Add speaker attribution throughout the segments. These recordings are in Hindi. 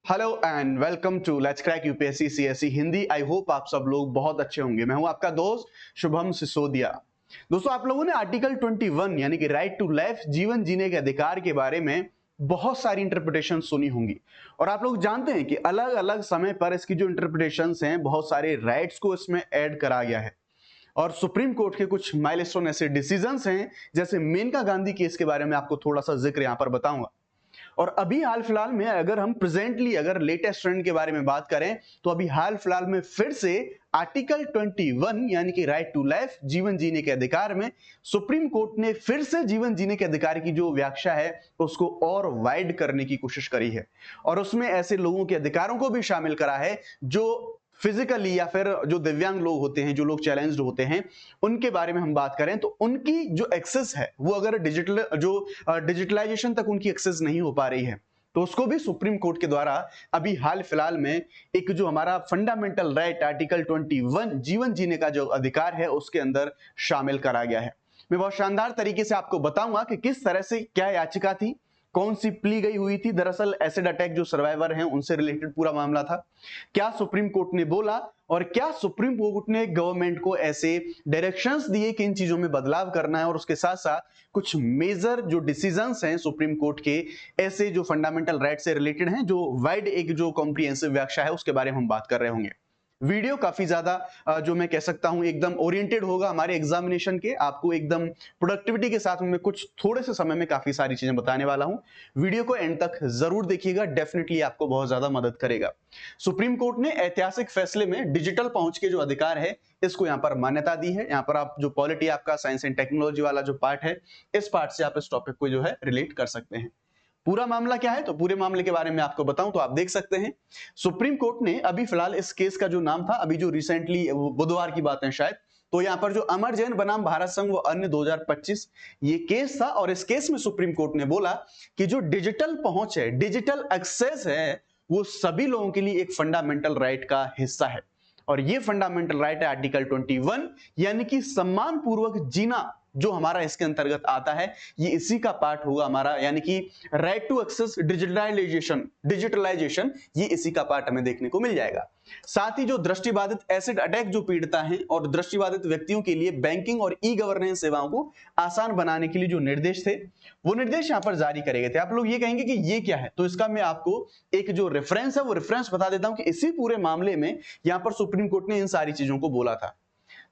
Speaker 1: Hello and welcome to let's crack UPSC CSE Hindi. I hope आप सब लोग बहुत अच्छे होंगे। मैं हूं आपका दोस्त शुभम सिसोदिया। दोस्तों, आप लोगों ने आर्टिकल 21 यानी कि राइट टू लाइफ, जीवन जीने के अधिकार के बारे में बहुत सारी इंटरप्रिटेशन सुनी होंगी और आप लोग जानते हैं कि अलग अलग समय पर इसकी जो इंटरप्रिटेशंस हैं, बहुत सारे राइट्स को इसमें ऐड करा गया है और सुप्रीम कोर्ट के कुछ माइलस्टोन ऐसे डिसीजंस हैं, जैसे मेनका गांधी केस के बारे में आपको थोड़ा सा जिक्र यहां पर बताऊंगा। और अभी हाल फिलहाल में अगर हम प्रेजेंटली अगर लेटेस्ट ट्रेंड के बारे में बात करें तो अभी हाल फिलहाल में फिर से आर्टिकल 21 यानी कि राइट टू लाइफ, जीवन जीने के अधिकार में सुप्रीम कोर्ट ने फिर से जीवन जीने के अधिकार की जो व्याख्या है उसको और वाइड करने की कोशिश करी है और उसमें ऐसे लोगों के अधिकारों को भी शामिल करा है जो फिजिकली या फिर जो दिव्यांग लोग होते हैं, जो लोग चैलेंज्ड होते हैं, उनके बारे में हम बात करें तो उनकी जो एक्सेस है वो अगर डिजिटलाइजेशन तक उनकी एक्सेस नहीं हो पा रही है तो उसको भी सुप्रीम कोर्ट के द्वारा अभी हाल फिलहाल में एक जो हमारा फंडामेंटल राइट आर्टिकल 21 जीवन जीने का जो अधिकार है उसके अंदर शामिल करा गया है। मैं बहुत शानदार तरीके से आपको बताऊंगा कि किस तरह से क्या याचिका थी, कौन सी प्ली गई हुई थी, दरअसल एसिड अटैक जो सर्वाइवर हैं उनसे रिलेटेड पूरा मामला था, क्या सुप्रीम कोर्ट ने बोला और क्या सुप्रीम कोर्ट ने गवर्नमेंट को ऐसे डायरेक्शंस दिए कि इन चीजों में बदलाव करना है और उसके साथ साथ कुछ मेजर जो डिसीजंस हैं सुप्रीम कोर्ट के ऐसे जो फंडामेंटल राइट से रिलेटेड हैं, जो वाइड एक जो कॉम्प्रिहेंसिव व्याख्या है उसके बारे में हम बात कर रहे होंगे। वीडियो काफी ज्यादा जो मैं कह सकता हूं एकदम ओरिएंटेड होगा हमारे एग्जामिनेशन के, आपको एकदम प्रोडक्टिविटी के साथ में कुछ थोड़े से समय में काफी सारी चीजें बताने वाला हूं। वीडियो को एंड तक जरूर देखिएगा, डेफिनेटली आपको बहुत ज्यादा मदद करेगा। सुप्रीम कोर्ट ने ऐतिहासिक फैसले में डिजिटल पहुंच के जो अधिकार है इसको यहां पर मान्यता दी है। यहां पर आप जो पॉलिटी आपका साइंस एंड टेक्नोलॉजी वाला जो पार्ट है, इस पार्ट से आप इस टॉपिक को जो है रिलेट कर सकते हैं। पूरा मामला क्या है तो पूरे मामले के बारे में आपको बताऊं तो आप देख सकते हैं सुप्रीम कोर्ट ने अभी फिलहाल इस केस का जो नाम था, अभी जो रिसेंटली बुधवार की बात है शायद, तो यहां पर जो अमर जैन बनाम भारत संघ वो अन्य 2025 ये केस था और इस केस में सुप्रीम कोर्ट ने बोला कि जो डिजिटल पहुंच है, डिजिटल एक्सेस है, वो सभी लोगों के लिए एक फंडामेंटल राइट का हिस्सा है और ये फंडामेंटल राइट है आर्टिकल 21 यानी कि सम्मान पूर्वक जीना जो हमारा इसके अंतर्गत आता है, ये इसी का पार्ट होगा हमारा, यानी कि राइट टू एक्सेस डिजिटलाइजेशन ये इसी का पार्ट हमें देखने को मिल जाएगा। साथ ही जो दृष्टिबाधित एसिड अटैक जो पीड़िता हैं और दृष्टिबाधित व्यक्तियों के लिए बैंकिंग और ई गवर्नेंस सेवाओं को आसान बनाने के लिए जो निर्देश थे वो निर्देश यहां पर जारी करे गए थे। आप लोग ये कहेंगे कि ये क्या है, तो इसका मैं आपको एक जो रेफरेंस है वो रेफरेंस बता देता हूं कि इसी पूरे मामले में यहां पर सुप्रीम कोर्ट ने इन सारी चीजों को बोला था।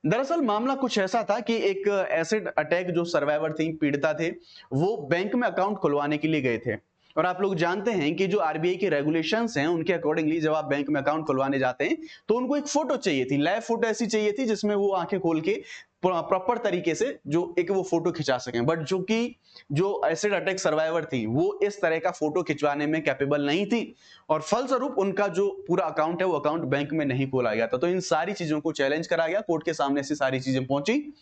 Speaker 1: दरअसल मामला कुछ ऐसा था कि एक एसिड अटैक जो सर्वाइवर थी, पीड़िता थे, वो बैंक में अकाउंट खुलवाने के लिए गए थे और आप लोग जानते हैं कि जो आरबीआई के रेगुलेशंस हैं उनके अकॉर्डिंगली जब आप बैंक में अकाउंट खुलवाने जाते हैं तो उनको एक फोटो चाहिए थी, लाइव फोटो ऐसी चाहिए थी जिसमें वो आंखें खोल के प्रॉपर तरीके से जो एक वो फोटो खिंचा सकें। बट जो कि जो एसिड अटैक सर्वाइवर थी वो इस तरह का फोटो खिंचवाने में कैपेबल नहीं थी और फलस्वरूप उनका जो पूरा अकाउंट है वो अकाउंट बैंक में नहीं खोला गया था। तो इन सारी चीजों को चैलेंज करा गया, कोर्ट के सामने ऐसी सारी चीजें पहुंची।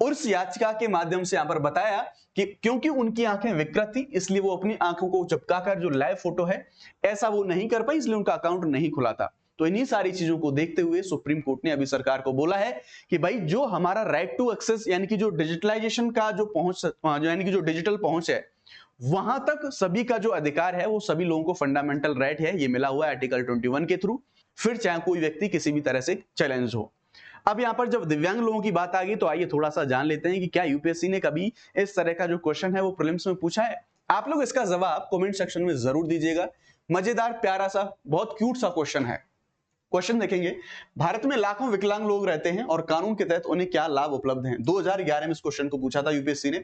Speaker 1: उस याचिका के माध्यम से यहां पर बताया कि क्योंकि उनकी आंखें विकृत थी इसलिए वो अपनी आंखों को चिपकाकर जो लाइव फोटो है ऐसा वो नहीं कर पाई, इसलिए उनका अकाउंट नहीं खुला था। तो इन्हीं सारी चीजों को देखते हुए सुप्रीम कोर्ट ने अभी सरकार को बोला है कि भाई जो हमारा राइट टू एक्सेस यानी कि जो डिजिटलाइजेशन का जो पहुंच यानी कि जो डिजिटल पहुंच है वहां तक सभी का जो अधिकार है वो सभी लोगों को फंडामेंटल राइट है, ये मिला हुआ है आर्टिकल 21 के थ्रू, फिर चाहे कोई व्यक्ति किसी भी तरह से चैलेंज हो। अब यहां पर जब दिव्यांग लोगों की बात आ गई तो आइए थोड़ा सा जान लेते हैं कि क्या यूपीएससी ने कभी इस तरह का जो क्वेश्चन है वो प्रीलिम्स में पूछा है। आप लोग इसका जवाब कमेंट सेक्शन में जरूर दीजिएगा। मजेदार, प्यारा सा, बहुत क्यूट सा क्वेश्चन है। क्वेश्चन देखेंगे, भारत में लाखों विकलांग लोग रहते हैं और कानून के तहत उन्हें क्या लाभ उपलब्ध हैं। 2011 में इस क्वेश्चन को पूछा था यूपीएससी ने।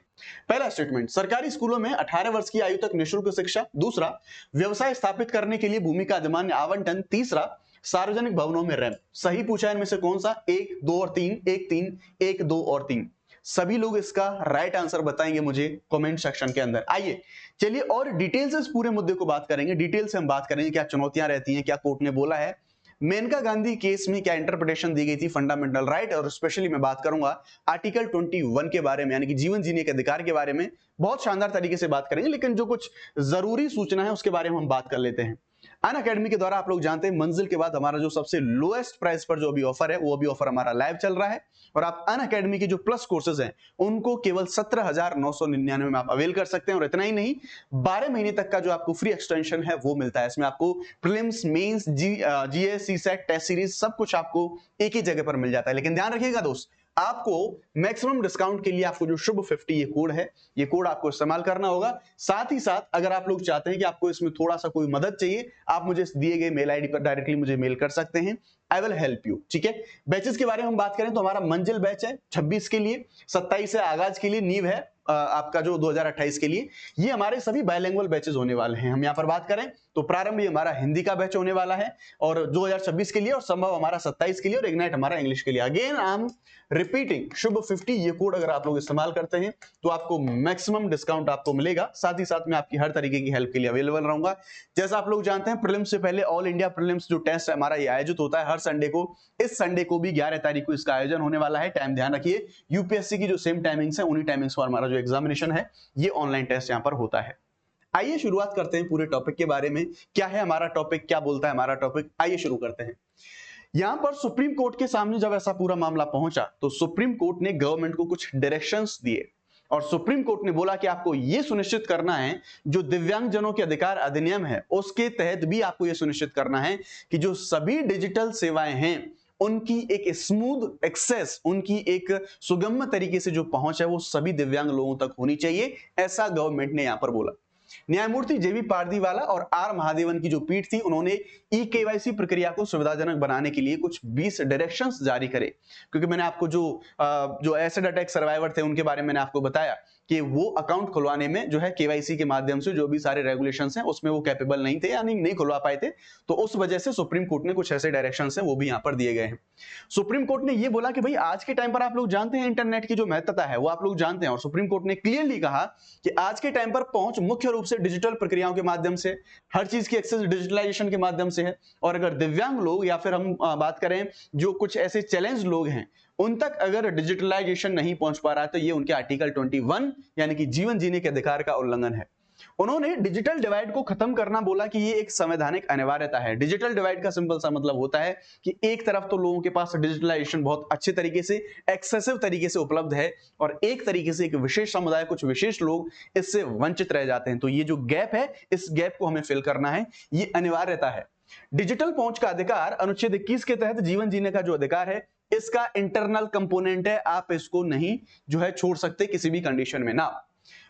Speaker 1: पहला स्टेटमेंट, सरकारी स्कूलों में 18 वर्ष की आयु तक निःशुल्क शिक्षा। दूसरा, व्यवसाय स्थापित करने के लिए भूमि का अधिमान्य आवंटन। तीसरा, सार्वजनिक भवनों में रैंप। सही पूछा है इनमें से कौन सा, 1, 2 और 3, 1, 3, 1, 2 और 3। सभी लोग इसका राइट आंसर बताएंगे मुझे कमेंट सेक्शन के अंदर। आइए चलिए और डिटेल से इस पूरे मुद्दे को बात करेंगे, डिटेल से हम बात करेंगे क्या चुनौतियां रहती हैं, क्या कोर्ट ने बोला है, मेनका गांधी केस में क्या इंटरप्रिटेशन दी गई थी फंडामेंटल राइट, और स्पेशली मैं बात करूंगा आर्टिकल 21 के बारे में यानी कि जीवन जीने के अधिकार के बारे में। बहुत शानदार तरीके से बात करेंगे, लेकिन जो कुछ जरूरी सूचना है उसके बारे में हम बात कर लेते हैं। अनअकैडमी के द्वारा आप लोग जानते हैं मंजिल के बाद हमारा जो सबसे लोएस्ट प्राइस पर जो अभी ऑफर है वो अभी ऑफर हमारा लाइव चल रहा है और आप अनअकैडमी के जो प्लस कोर्सेज हैं उनको केवल 17,999 में आप अवेल कर सकते हैं। और इतना ही नहीं, 12 महीने तक का जो आपको फ्री एक्सटेंशन है वो मिलता है। इसमें आपको prelims, mains, GS, CSAT, test series सब कुछ आपको एक ही जगह पर मिल जाता है। लेकिन ध्यान रखिएगा दोस्त, आपको मैक्सिमम डिस्काउंट के लिए आपको जो शुभ 50 ये कोड है, ये कोड आपको इस्तेमाल करना होगा। साथ ही साथ अगर आप लोग चाहते हैं कि आपको इसमें थोड़ा सा कोई मदद चाहिए, आप मुझे दिए गए मेल आईडी पर डायरेक्टली मुझे मेल कर सकते हैं। I will help you. ठीक है, बैचेस के बारे में हम बात करें तो हमारा मंजिल बैच है 26 के लिए, 27 से आगाज के लिए नींव है आपका जो 2028 के लिए। ये हमारे सभी बायलिंगुअल बैचेस होने वाले हैं। हम यहाँ पर बात करें तो प्रारंभ ये हमारा हिंदी का बैच होने वाला है और 2026 के लिए, और संभव हमारा 27 के लिए, और इग्नाइट हमारा इंग्लिश के लिए। अगेन आई एम रिपीटिंग, शुभ 50 ये कोड अगर आप लोग इस्तेमाल करते हैं तो आपको मैक्सिमम डिस्काउंट आपको मिलेगा। साथ ही साथ मैं आपकी हर तरीके की हेल्प के लिए अवेलेबल रहूंगा। जैसा आप लोग जानते हैं, प्रीलिम्स से पहले ऑल इंडिया प्रीलिम्स जो टेस्ट है हमारा ये आयोजित होता है हर संडे को। इस संडे को भी 11 तारीख को इसका आयोजन होने वाला है। टाइम ध्यान रखिए, यूपीएससी की जो सेम टाइमिंग्स है उन्हीं टाइमिंग्स पर हमारा जो एग्जामिनेशन है ये ऑनलाइन टेस्ट यहाँ पर होता है। आइए शुरुआत करते हैं पूरे टॉपिक के बारे में। क्या है हमारा टॉपिक, क्या बोलता है हमारा टॉपिक, आइए शुरू करते हैं। यहां पर सुप्रीम कोर्ट के सामने जब ऐसा पूरा मामला पहुंचा तो सुप्रीम कोर्ट ने गवर्नमेंट को कुछ डायरेक्शंस दिए और सुप्रीम कोर्ट ने बोला कि आपको यह सुनिश्चित करना है, जो दिव्यांगजनों के अधिकार अधिनियम है उसके तहत भी आपको यह सुनिश्चित करना है कि जो सभी डिजिटल सेवाएं हैं उनकी एक स्मूथ एक्सेस, उनकी एक सुगम्य तरीके से जो पहुंच है वो सभी दिव्यांग लोगों तक होनी चाहिए। ऐसा गवर्नमेंट ने यहां पर बोला। न्यायमूर्ति जेबी पारदीवाला और आर महादेवन की जो पीठ थी, उन्होंने ई केवाईसी प्रक्रिया को सुविधाजनक बनाने के लिए कुछ 20 डायरेक्शंस जारी करे। क्योंकि मैंने आपको जो एसिड अटैक सर्वाइवर थे उनके बारे में मैंने आपको बताया कि वो अकाउंट खुलवाने में जो है केवाईसी के माध्यम से जो भी सारे रेगुलेशंस हैं उसमें वो कैपेबल नहीं थे, यानी नहीं खुलवा पाए थे। तो उस वजह से सुप्रीम कोर्ट ने कुछ ऐसे डायरेक्शंस हैं वो भी यहां पर दिए गए हैं। सुप्रीम कोर्ट ने ये बोला कि भाई आज के टाइम पर आप लोग जानते हैं इंटरनेट की जो महत्वता है वो आप लोग जानते हैं, और सुप्रीम कोर्ट ने क्लियरली कहा कि आज के टाइम पर पहुंच मुख्य रूप से डिजिटल प्रक्रियाओं के माध्यम से, हर चीज की एक्सेस डिजिटलाइजेशन के माध्यम से है। और अगर दिव्यांग लोग या फिर हम बात करें जो कुछ ऐसे चैलेंज लोग हैं उन तक अगर डिजिटलाइजेशन नहीं पहुंच पा रहा है तो ये उनके आर्टिकल 21 यानी कि जीवन जीने के अधिकार का उल्लंघन है। उन्होंने डिजिटल डिवाइड को खत्म करना बोला कि ये एक संवैधानिक अनिवार्यता है। डिजिटल डिवाइड का सिंपल सा मतलब होता है कि एक तरफ तो लोगों के पास डिजिटलाइजेशन बहुत अच्छे तरीके से, एक्सेसिव तरीके से उपलब्ध है और एक तरीके से एक विशेष समुदाय, कुछ विशेष लोग इससे वंचित रह जाते हैं। तो ये जो गैप है, इस गैप को हमें फिल करना है, ये अनिवार्यता है। डिजिटल पहुंच का अधिकार अनुच्छेद 21 के तहत जीवन जीने का जो अधिकार है, इसका इंटरनल कंपोनेंट है, आप इसको नहीं जो है छोड़ सकते किसी भी कंडीशन में ना।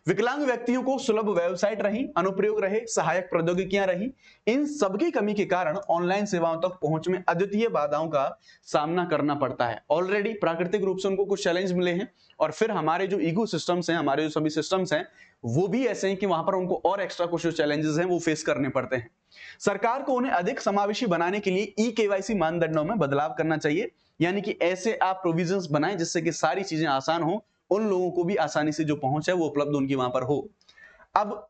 Speaker 1: विकलांग व्यक्तियों को सुलभ वेबसाइट रही, अनुप्रयोग रहे, सहायक प्रौद्योगिकियां रही, इन सबकी कमी के कारण ऑनलाइन सेवाओं तक पहुंच में अद्वितीय बाधाओं का सामना करना पड़ता है। ऑलरेडी प्राकृतिक रूप से उनको कुछ चैलेंज मिले हैं और फिर हमारे जो इको सिस्टम्स हैं, हमारे जो सभी सिस्टम्स हैं वो भी ऐसे हैं कि वहां पर उनको और एक्स्ट्रा कुछ जो चैलेंजेस हैं वो फेस करने पड़ते हैं। सरकार को उन्हें अधिक समावेशी बनाने के लिए ई केवाईसी मानदंडों में बदलाव करना चाहिए, यानी कि ऐसे आप प्रोविजंस बनाएं जिससे कि सारी चीजें आसान हो, उन लोगों को भी आसानी से जो पहुंच है वो उपलब्ध उनकी वहां पर हो। अब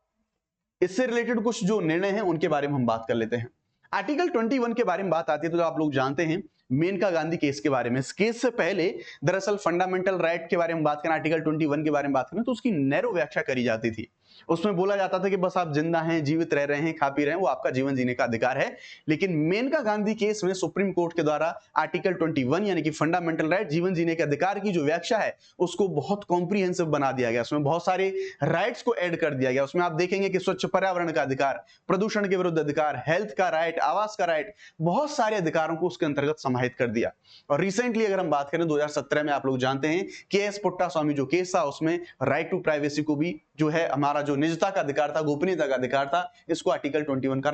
Speaker 1: इससे रिलेटेड कुछ जो निर्णय हैं उनके बारे में हम बात कर लेते हैं। आर्टिकल 21 के बारे में बात आती है तो आप लोग जानते हैं मेनका गांधी केस के बारे में। इस केस से पहले दरअसल फंडामेंटल राइट के बारे में बात करें, आर्टिकल 21 के बारे में बात करें तो उसकी नैरो व्याख्या करी जाती थी। उसमें बोला जाता था कि बस आप जिंदा हैं, जीवित रह रहे हैं, खा पी रहे हैं, वो आपका जीवन जीने का अधिकार है। लेकिन मेनका गांधी केस में सुप्रीम कोर्ट के द्वारा आर्टिकल 21 यानी कि फंडामेंटल राइट, जीवन जीने के अधिकार की जो व्याख्या है उसको बहुत कॉम्प्रिहेंसिव बना दिया गया। उसमें बहुत सारे राइट्स को ऐड कर दिया गया। उसमें आप देखेंगे कि स्वच्छ पर्यावरण का अधिकार, प्रदूषण के विरुद्ध अधिकार, हेल्थ का राइट, आवास का राइट, बहुत सारे अधिकारों को उसके अंतर्गत समाहित कर दिया। और रिसेंटली अगर हम बात करें 2017 में आप लोग जानते हैं के.एस. पुट्टास्वामी जो केस था उसमें राइट टू प्राइवेसी को भी जो है हमारा जो निजता का अधिकार था, गोपनीयता का अधिकार था, इसको आर्टिकल 21 का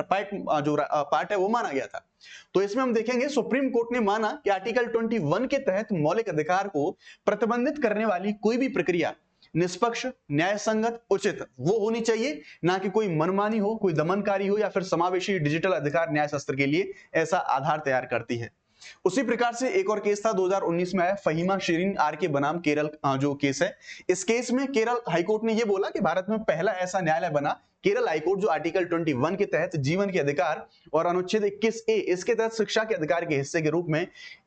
Speaker 1: पार्ट है वो माना गया था। तो इसमें हम देखेंगे सुप्रीम कोर्ट ने माना कि आर्टिकल 21 के तहत मौलिक अधिकार को प्रतिबंधित करने वाली कोई भी प्रक्रिया निष्पक्ष, न्याय संगत, उचित वो होनी चाहिए, ना कि कोई मनमानी हो, कोई दमनकारी हो या फिर समावेशी डिजिटल अधिकार न्याय शास्त्र के लिए ऐसा आधार तैयार करती है। उसी प्रकार से एक और केस था 2019 में आया, फहीमा शिरीन आर के बनाम केरल जो केस है। इस केस में केरल हाईकोर्ट ने यह बोला कि भारत में पहला ऐसा न्यायालय बना, केरल हाईकोर्ट, जो आर्टिकल 21 के तहत जीवन के अधिकार और अनुच्छेद 21A इसके तहत शिक्षा के अधिकार के हिस्से के रूप में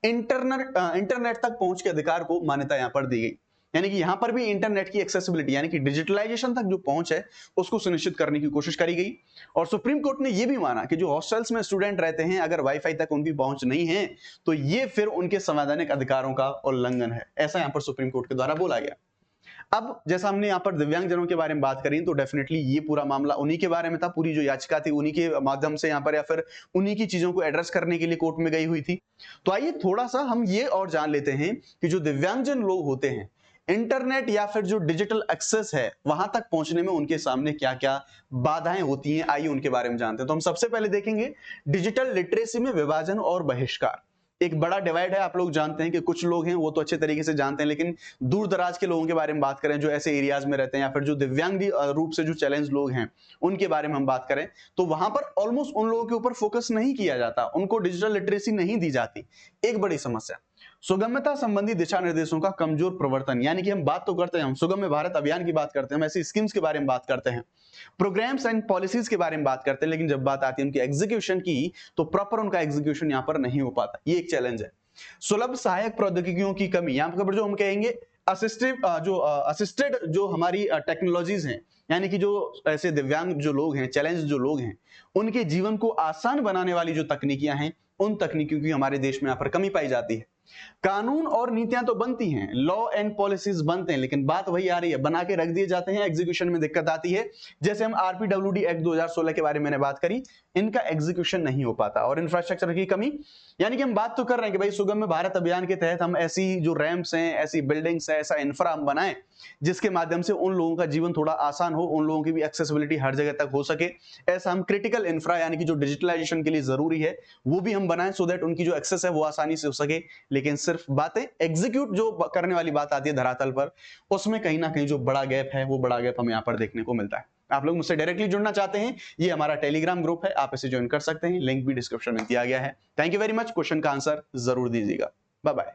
Speaker 1: इंटरनेट तक पहुंच के अधिकार को मान्यता यहां पर दी गई। यानी कि यहां पर भी इंटरनेट की एक्सेसिबिलिटी यानी कि डिजिटलाइजेशन तक जो पहुंच है उसको सुनिश्चित करने की कोशिश करी गई। और सुप्रीम कोर्ट ने यह भी माना कि जो हॉस्टल्स में स्टूडेंट रहते हैं अगर वाईफाई तक उनकी पहुंच नहीं है तो ये फिर उनके संवैधानिक अधिकारों का उल्लंघन है, ऐसा यहां पर सुप्रीम कोर्ट के द्वारा बोला गया। अब जैसा हमने यहाँ पर दिव्यांगजनों के बारे में बात करी तो डेफिनेटली ये पूरा मामला उन्हीं के बारे में था, पूरी जो याचिका थी उन्हीं के माध्यम से यहाँ पर या फिर उन्हीं की चीजों को एड्रेस करने के लिए कोर्ट में गई हुई थी। तो आइए थोड़ा सा हम ये और जान लेते हैं कि जो दिव्यांगजन लोग होते हैं इंटरनेट या फिर जो डिजिटल एक्सेस है वहां तक पहुंचने में उनके सामने क्या क्या बाधाएं होती हैं, आइए उनके बारे में जानते हैं। तो हम सबसे पहले देखेंगे डिजिटल लिटरेसी में विभाजन और बहिष्कार। एक बड़ा डिवाइड है, आप लोग जानते हैं कि कुछ लोग हैं वो तो अच्छे तरीके से जानते हैं, लेकिन दूर दराज के लोगों के बारे में बात करें जो ऐसे एरियाज में रहते हैं या फिर जो दिव्यांग रूप से जो चैलेंज लोग हैं उनके बारे में हम बात करें तो वहां पर ऑलमोस्ट उन लोगों के ऊपर फोकस नहीं किया जाता, उनको डिजिटल लिटरेसी नहीं दी जाती। एक बड़ी समस्या सुगम्यता संबंधी दिशा निर्देशों का कमजोर प्रवर्तन, यानी कि हम बात तो करते हैं, हम सुगम्य भारत अभियान की बात करते हैं, हम ऐसी स्कीम्स के बारे में बात करते हैं, प्रोग्राम्स एंड पॉलिसीज के बारे में बात करते हैं, लेकिन जब बात आती है उनकी एग्जीक्यूशन की तो प्रॉपर उनका एग्जीक्यूशन यहां पर नहीं हो पाता, ये एक चैलेंज है। सुलभ सहायक प्रौद्योगिकियों की कमी, यहां पर जो हम कहेंगे असिस्टेड जो हमारी टेक्नोलॉजीज हैं, यानी कि जो ऐसे दिव्यांग जो लोग हैं, चैलेंज जो लोग हैं, उनके जीवन को आसान बनाने वाली जो तकनीकियां हैं उन तकनीकों की हमारे देश में यहां पर कमी पाई जाती है। कानून और नीतियां तो बनती हैं, लॉ एंड पॉलिसीज बनते हैं, लेकिन बात वही आ रही है, बना के रख दिए जाते हैं, एग्जीक्यूशन में दिक्कत आती है। जैसे हम आरपीडब्ल्यूडी एक्ट 2016 के बारे में मैंने बात करी, इनका एग्जीक्यूशन नहीं हो पाता। और इंफ्रास्ट्रक्चर की कमी, यानी कि हम बात तो कर रहे हैं कि भाई सुगम्य भारत अभियान के तहत हम ऐसी जो रैंप्स हैं, ऐसी बिल्डिंग्स हैं, ऐसा इंफ्रा हम बनाएं जिसके माध्यम से उन लोगों का जीवन थोड़ा आसान हो, उन लोगों की भी एक्सेसिबिलिटी हर जगह तक हो सके। ऐसा हम क्रिटिकल इंफ्रा यानी कि जो डिजिटलाइजेशन के लिए जरूरी है वो भी हम बनाएं सो दैट उनकी जो एक्सेस है वो आसानी से हो सके। लेकिन सिर्फ बातें एग्जीक्यूट जो करने वाली बात आती है धरातल पर, उसमें कहीं ना कहीं जो बड़ा गैप है वो बड़ा गैप हमें यहाँ पर देखने को मिलता है। आप लोग मुझसे डायरेक्टली जुड़ना चाहते हैं, ये हमारा टेलीग्राम ग्रुप है, आप इसे ज्वाइन कर सकते हैं, लिंक भी डिस्क्रिप्शन में दिया गया है। Thank you very much, question का आंसर जरूर दीजिएगा। Bye bye.